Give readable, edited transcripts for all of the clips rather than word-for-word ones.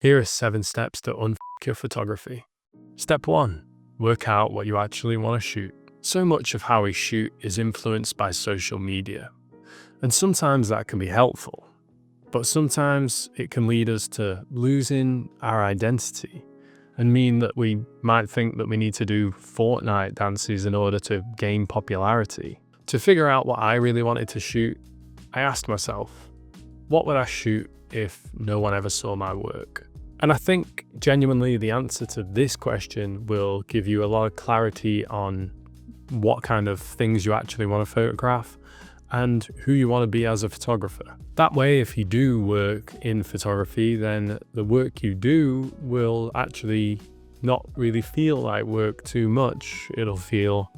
Here are 7 steps to unfuck your photography. Step 1. Work out what you actually want to shoot. So much of how we shoot is influenced by social media, and sometimes that can be helpful, but sometimes it can lead us to losing our identity and mean that we might think that we need to do Fortnite dances in order to gain popularity. To figure out what I really wanted to shoot, I asked myself, what would I shoot if no one ever saw my work? And I think genuinely the answer to this question will give you a lot of clarity on what kind of things you actually want to photograph and who you want to be as a photographer. That way, if you do work in photography, then the work you do will actually not really feel like work too much. It'll feel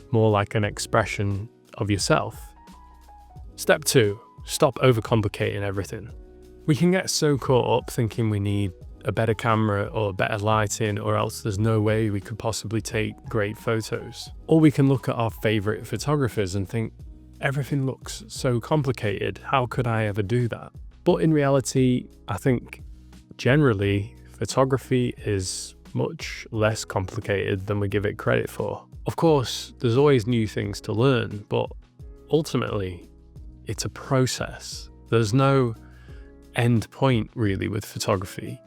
more like an expression of yourself. Step 2, stop overcomplicating everything. We can get so caught up thinking we need a better camera or better lighting, or else there's no way we could possibly take great photos. Or we can look at our favorite photographers and think, everything looks so complicated, how could I ever do that? But in reality, I think generally photography is much less complicated than we give it credit for. Of course, there's always new things to learn, but ultimately it's a process. There's no end point really with photography.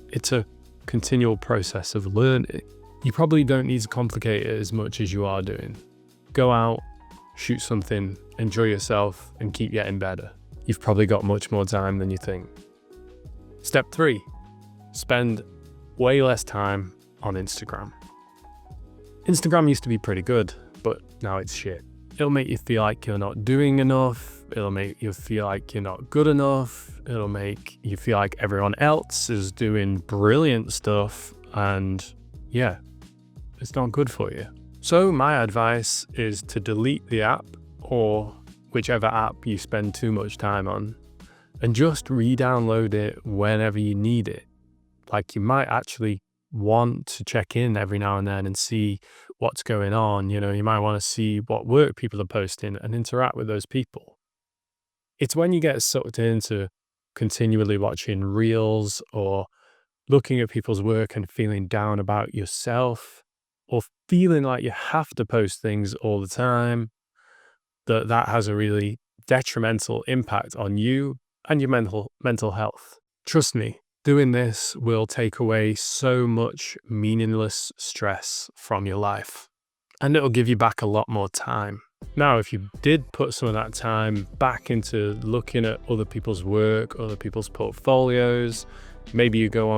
It's a continual process of learning. You probably don't need to complicate it as much as you are doing. Go out, shoot something, enjoy yourself, and keep getting better. You've probably got much more time than you think. Step 3, spend way less time on Instagram. Instagram used to be pretty good, but now it's shit. It'll make you feel like you're not doing enough. It'll make you feel like you're not good enough. It'll make you feel like everyone else is doing brilliant stuff. And yeah, it's not good for you. So my advice is to delete the app or whichever app you spend too much time on and just re-download it whenever you need it. Like you might actually want to check in every now and then and see what's going on. You know, you might want to see what work people are posting and interact with those people. It's when you get sucked into continually watching reels or looking at people's work and feeling down about yourself or feeling like you have to post things all the time that has a really detrimental impact on you and your mental health. Trust me, doing this will take away so much meaningless stress from your life, and it'll give you back a lot more time. Now, if you did put some of that time back into looking at other people's work, other people's portfolios, maybe you go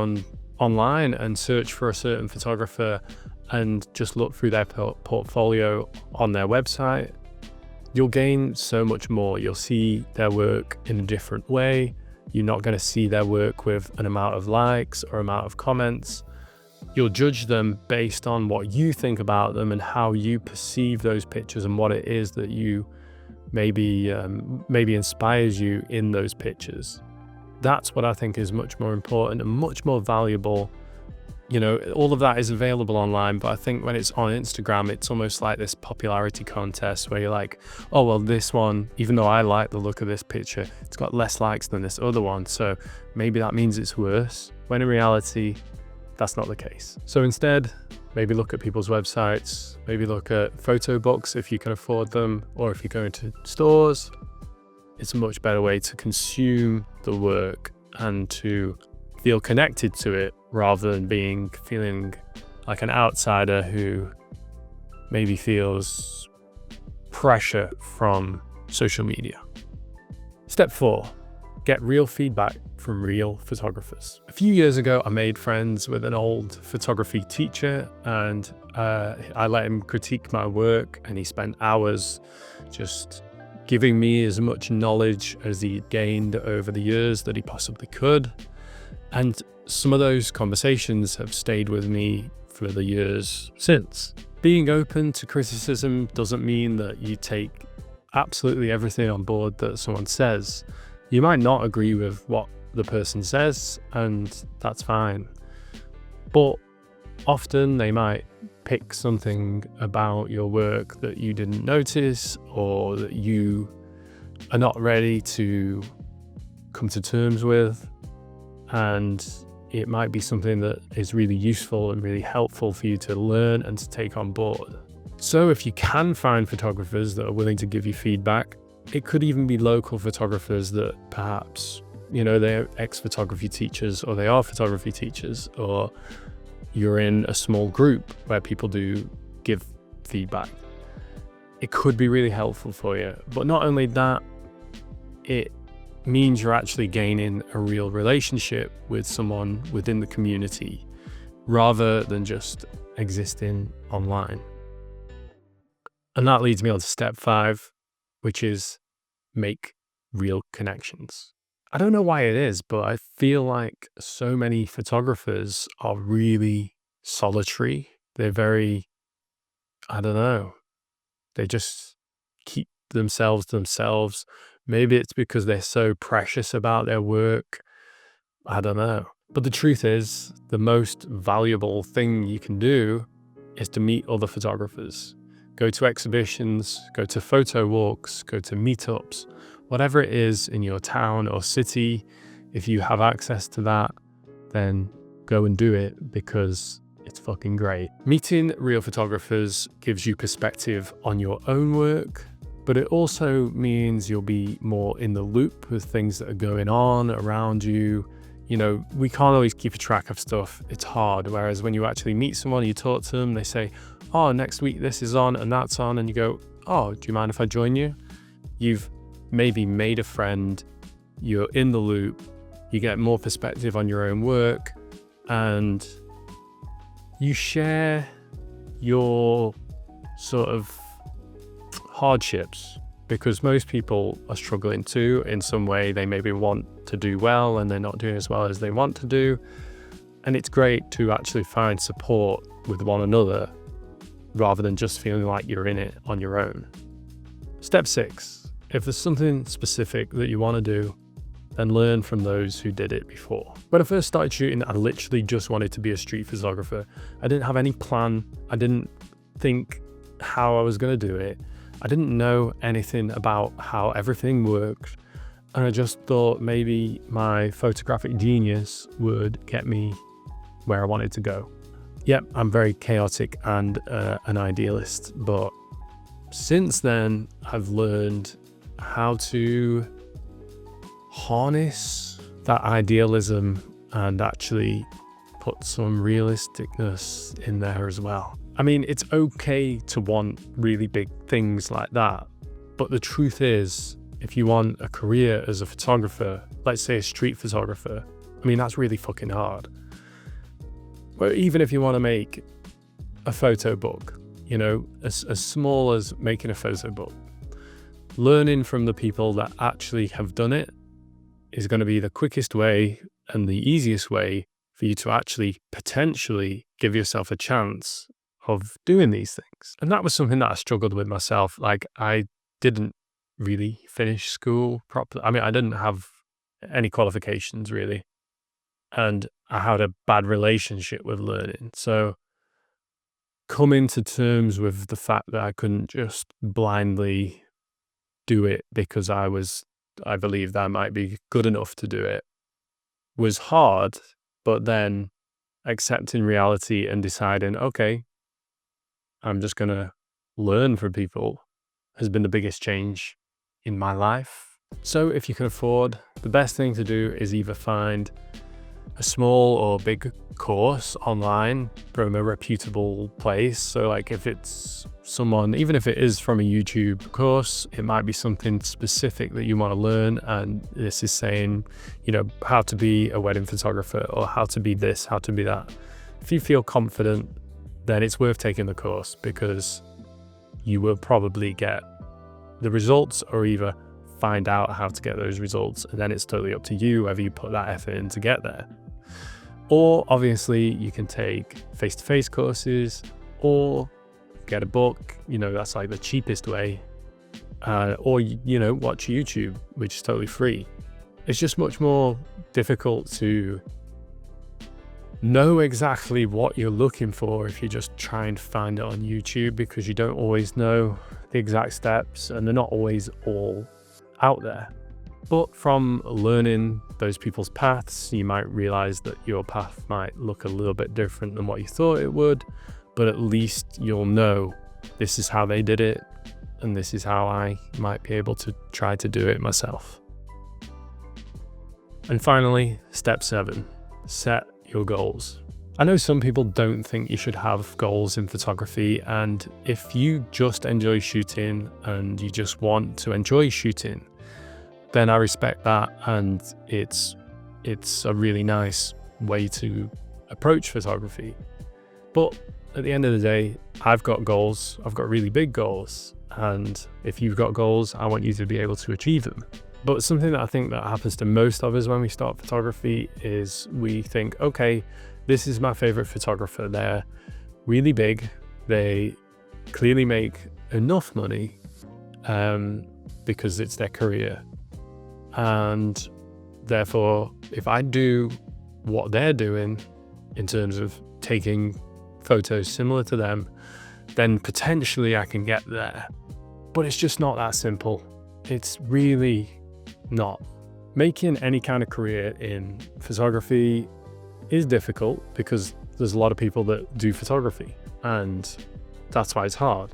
online and search for a certain photographer and just look through their portfolio on their website, you'll gain so much more. You'll see their work in a different way. You're not going to see their work with an amount of likes or amount of comments. You'll judge them based on what you think about them and how you perceive those pictures and what it is that you maybe inspires you in those pictures. That's what I think is much more important and much more valuable. You know, all of that is available online, but I think when it's on Instagram, it's almost like this popularity contest where you're like, oh, well, this one, even though I like the look of this picture, it's got less likes than this other one, so maybe that means it's worse, when in reality, that's not the case. So instead, maybe look at people's websites, maybe look at photo books if you can afford them, or if you're going to stores. It's a much better way to consume the work and to feel connected to it rather than feeling like an outsider who maybe feels pressure from social media. Step 4, get real feedback from real photographers. A few years ago, I made friends with an old photography teacher and I let him critique my work, and he spent hours just giving me as much knowledge as he gained over the years that he possibly could. And some of those conversations have stayed with me for the years since. Being open to criticism doesn't mean that you take absolutely everything on board that someone says. You might not agree with what the person says, and that's fine. But often they might pick something about your work that you didn't notice, or that you are not ready to come to terms with. And it might be something that is really useful and really helpful for you to learn and to take on board. So if you can find photographers that are willing to give you feedback, it could even be local photographers that perhaps, they're ex-photography teachers, or they are photography teachers, or you're in a small group where people do give feedback. It could be really helpful for you. But not only that, it means you're actually gaining a real relationship with someone within the community rather than just existing online. And that leads me on to step 5, which is make real connections. I don't know why it is, but I feel like so many photographers are really solitary. They're very, I don't know, they just keep themselves to themselves. Maybe it's because they're so precious about their work. I don't know. But the truth is, the most valuable thing you can do is to meet other photographers. Go to exhibitions, go to photo walks, go to meetups, whatever it is in your town or city. If you have access to that, then go and do it, because it's fucking great. Meeting real photographers gives you perspective on your own work, but it also means you'll be more in the loop with things that are going on around you. We can't always keep a track of stuff. It's hard. Whereas when you actually meet someone, you talk to them, they say, oh, next week this is on and that's on. And you go, oh, do you mind if I join you? You've maybe made a friend. You're in the loop. You get more perspective on your own work, and you share your sort of hardships, because most people are struggling too in some way. They maybe want to do well and they're not doing as well as they want to do. And it's great to actually find support with one another rather than just feeling like you're in it on your own. Step 6, if there's something specific that you want to do, then learn from those who did it before. When I first started shooting, I literally just wanted to be a street photographer. I didn't have any plan. I didn't think how I was going to do it. I didn't know anything about how everything worked. And I just thought maybe my photographic genius would get me where I wanted to go. Yep, I'm very chaotic and an idealist, but since then I've learned how to harness that idealism and actually put some realisticness in there as well. I mean, it's okay to want really big things like that, but the truth is, if you want a career as a photographer, let's say a street photographer, I mean, that's really fucking hard. But even if you want to make a photo book, as small as making a photo book, learning from the people that actually have done it is going to be the quickest way and the easiest way for you to actually potentially give yourself a chance of doing these things. And that was something that I struggled with myself. Like, I didn't really finish school properly. I mean, I didn't have any qualifications really. And I had a bad relationship with learning. So coming to terms with the fact that I couldn't just blindly do it because I believed I might be good enough to do it was hard, but then accepting reality and deciding, okay, I'm just going to learn from people has been the biggest change in my life. So if you can afford, the best thing to do is either find a small or big course online from a reputable place. So like if it's someone, even if it is from a YouTube course, it might be something specific that you want to learn. And this is saying, how to be a wedding photographer or how to be this, how to be that. If you feel confident, then it's worth taking the course, because you will probably get the results or either find out how to get those results. And then it's totally up to you whether you put that effort in to get there. Or obviously you can take face-to-face courses or get a book, that's like the cheapest way. Or, watch YouTube, which is totally free. It's just much more difficult to know exactly what you're looking for if you just try and find it on YouTube, because you don't always know the exact steps and they're not always all out there. But from learning those people's paths, you might realize that your path might look a little bit different than what you thought it would, but at least you'll know this is how they did it, and this is how I might be able to try to do it myself. And finally, step 7, set your goals. I know some people don't think you should have goals in photography, and if you just enjoy shooting and you just want to enjoy shooting, then I respect that, and it's a really nice way to approach photography. But at the end of the day, I've got goals, I've got really big goals, and if you've got goals, I want you to be able to achieve them. But something that I think that happens to most of us when we start photography is we think, okay, this is my favorite photographer. They're really big. They clearly make enough money because it's their career. And therefore, if I do what they're doing in terms of taking photos similar to them, then potentially I can get there. But it's just not that simple. It's really not. Making any kind of career in photography is difficult because there's a lot of people that do photography, and that's why it's hard.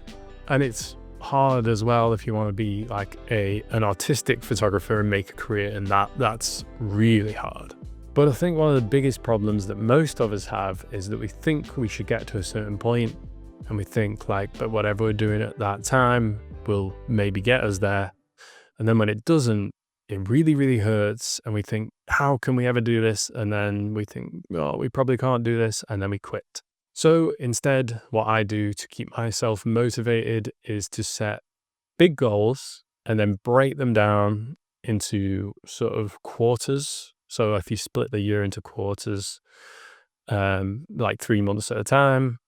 And it's hard as well if you want to be like an artistic photographer and make a career, and that's really hard. But I think one of the biggest problems that most of us have is that we think we should get to a certain point, and we think like, but whatever we're doing at that time will maybe get us there. And then when it doesn't, it really, really hurts. And we think, how can we ever do this? And then we think, oh, we probably can't do this. And then we quit. So instead, what I do to keep myself motivated is to set big goals and then break them down into sort of quarters. So if you split the year into quarters, like 3 months at a time,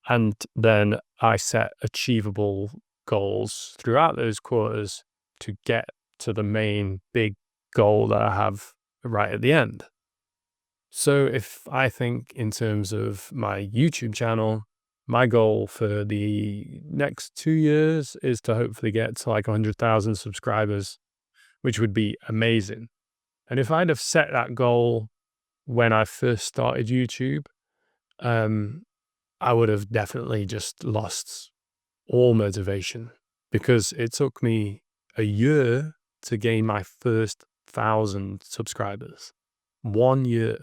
and then I set achievable goals throughout those quarters to get to the main big goal that I have right at the end. So if I think in terms of my YouTube channel, my goal for the next 2 years is to hopefully get to like 100,000 subscribers, which would be amazing. And if I'd have set that goal when I first started YouTube, I would have definitely just lost all motivation, because it took me a year to gain my first 1,000 subscribers. 1 year.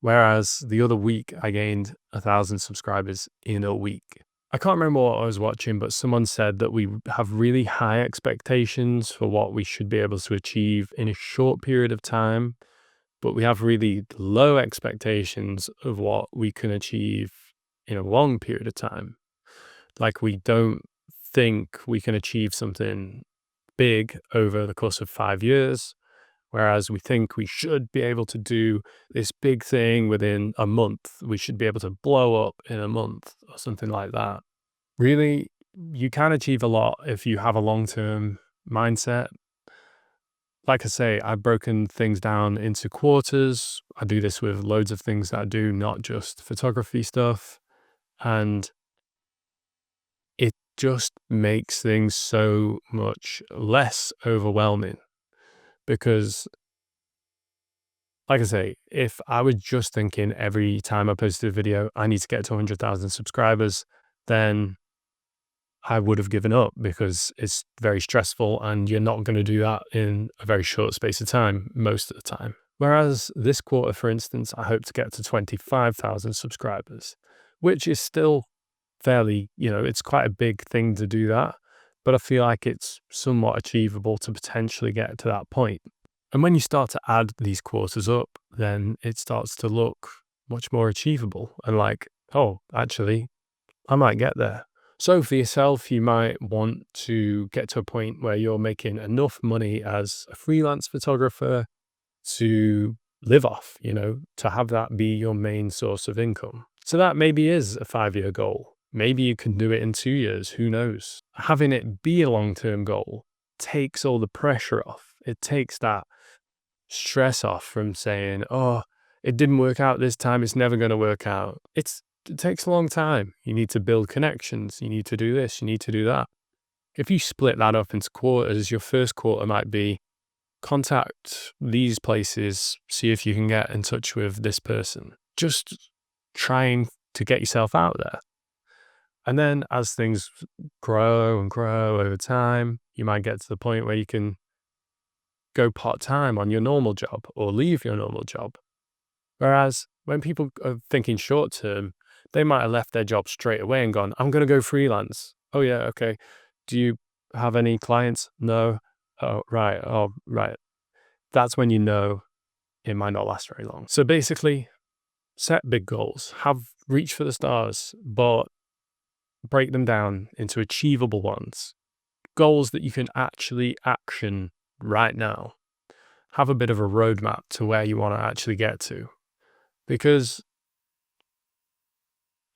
Whereas the other week I gained 1,000 subscribers in a week. I can't remember what I was watching, but someone said that we have really high expectations for what we should be able to achieve in a short period of time, but we have really low expectations of what we can achieve in a long period of time. Like, we don't think we can achieve something big over the course of 5 years, whereas we think we should be able to do this big thing within a month. We should be able to blow up in a month or something like that. Really, you can achieve a lot if you have a long-term mindset. Like I say, I've broken things down into quarters. I do this with loads of things that I do, not just photography stuff. And it just makes things so much less overwhelming. Because, like I say, if I was just thinking every time I posted a video, I need to get to 100,000 subscribers, then I would have given up, because it's very stressful and you're not going to do that in a very short space of time most of the time. Whereas this quarter, for instance, I hope to get to 25,000 subscribers, which is still fairly, it's quite a big thing to do that. But I feel like it's somewhat achievable to potentially get to that point. And when you start to add these quarters up, then it starts to look much more achievable and like, oh, actually, I might get there. So for yourself, you might want to get to a point where you're making enough money as a freelance photographer to live off, to have that be your main source of income. So that maybe is a 5-year goal. Maybe you can do it in 2 years, who knows? Having it be a long-term goal takes all the pressure off. It takes that stress off from saying, oh, it didn't work out this time, it's never going to work out. It takes a long time. You need to build connections. You need to do this, you need to do that. If you split that up into quarters, your first quarter might be, contact these places, see if you can get in touch with this person. Just trying to get yourself out there. And then as things grow and grow over time, you might get to the point where you can go part-time on your normal job or leave your normal job. Whereas when people are thinking short-term, they might have left their job straight away and gone, I'm going to go freelance. Oh yeah, okay. Do you have any clients? No. Oh, right. Oh, right. That's when you know it might not last very long. So basically, set big goals, reach for the stars, but break them down into achievable ones. Goals that you can actually action right now. Have a bit of a roadmap to where you want to actually get to. Because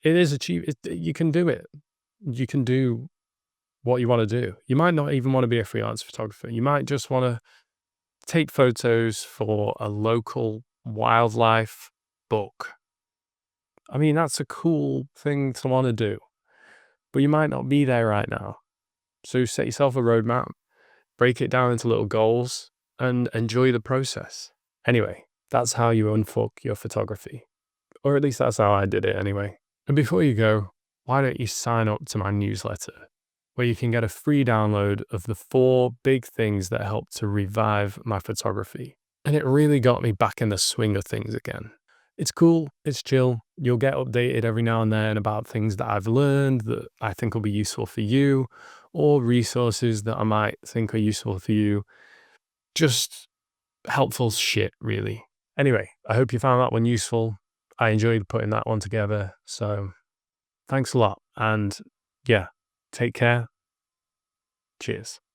it is achievable. You can do it. You can do what you want to do. You might not even want to be a freelance photographer. You might just want to take photos for a local wildlife book. I mean, that's a cool thing to want to do, but you might not be there right now. So set yourself a roadmap, break it down into little goals, and enjoy the process. Anyway, that's how you unfuck your photography. Or at least that's how I did it anyway. And before you go, why don't you sign up to my newsletter, where you can get a free download of the 4 big things that helped to revive my photography. And it really got me back in the swing of things again. It's cool, it's chill. You'll get updated every now and then about things that I've learned that I think will be useful for you, or resources that I might think are useful for you. Just helpful shit, really. Anyway, I hope you found that one useful. I enjoyed putting that one together. So thanks a lot. And yeah, take care. Cheers.